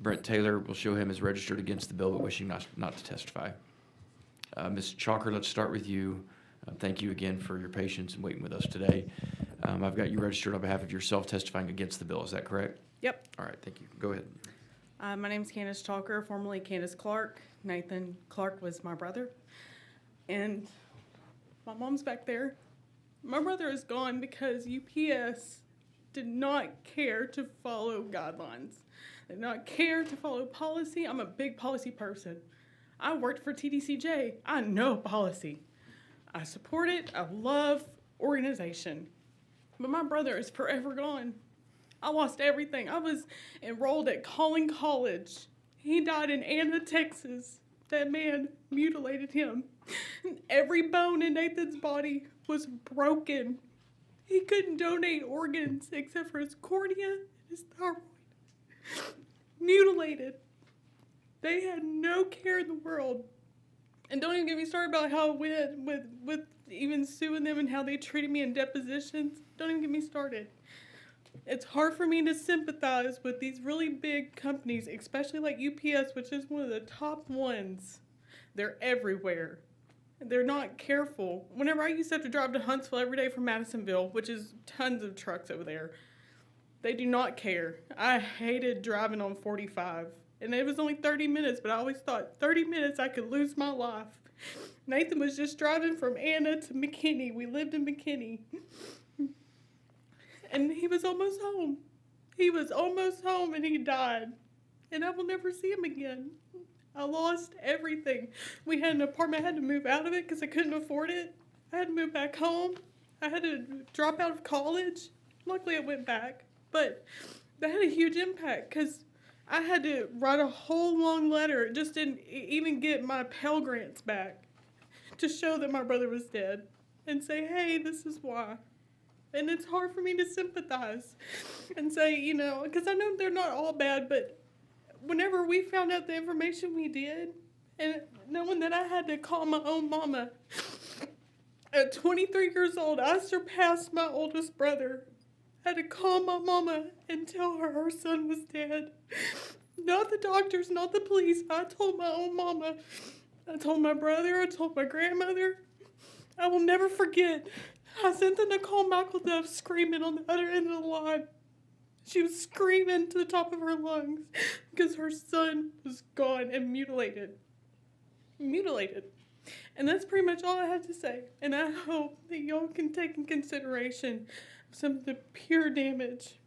Brent Taylor. We'll show him as registered against the bill, but wishing not to testify. Ms. Chalker, let's start with you. Thank you again for your patience and waiting with us today. I've got you registered on behalf of yourself testifying against the bill. Is that correct? Yep. All right, thank you. Go ahead. My name's Candace Chalker, formerly Candace Clark. Nathan Clark was my brother. And my mom's back there. My brother is gone because UPS did not care to follow guidelines. They did not care to follow policy. I'm a big policy person. I worked for TDCJ. I know policy. I support it. I love organization. But my brother is forever gone. I lost everything. I was enrolled at Collin College. He died in Anna, Texas. That man mutilated him. Every bone in Nathan's body was broken. He couldn't donate organs except for his cornea and his thyroid. Mutilated. They had no care in the world. And don't even get me started about how it went with even suing them and how they treated me in depositions. Don't even get me started. It's hard for me to sympathize with these really big companies, especially like UPS, which is one of the top ones. They're everywhere. They're not careful. Whenever I used to have to drive to Huntsville every day from Madisonville, which is tons of trucks over there, they do not care. I hated driving on 45. And it was only 30 minutes, but I always thought 30 minutes I could lose my life. Nathan was just driving from Anna to McKinney. We lived in McKinney. And he was almost home. He was almost home and he died. And I will never see him again. I lost everything. We had an apartment. I had to move out of it because I couldn't afford it. I had to move back home. I had to drop out of college. Luckily, I went back. But that had a huge impact because I had to write a whole long letter. It just didn't even get my Pell Grants back to show that my brother was dead and say, hey, this is why. And it's hard for me to sympathize and say, you know, because I know they're not all bad, but whenever we found out the information we did, and knowing that I had to call my own mama, at 23 years old, I surpassed my oldest brother. I had to call my mama and tell her her son was dead. Not the doctors, not the police. I told my own mama. I told my brother. I told my grandmother. I will never forget. I sent the Nicole McElduff screaming on the other end of the line. She was screaming to the top of her lungs because her son was gone and mutilated. Mutilated. And that's pretty much all I have to say. And I hope that y'all can take in consideration some of the pure damage.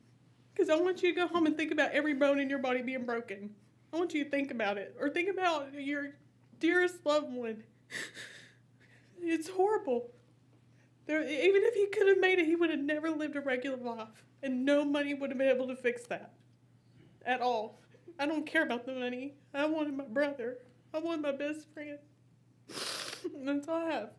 Because I want you to go home and think about every bone in your body being broken. I want you to think about it. Or think about your dearest loved one. It's horrible. Even if he could have made it, he would have never lived a regular life. And no money would have been able to fix that. At all. I don't care about the money. I wanted my brother. I wanted my best friend. That's all I have.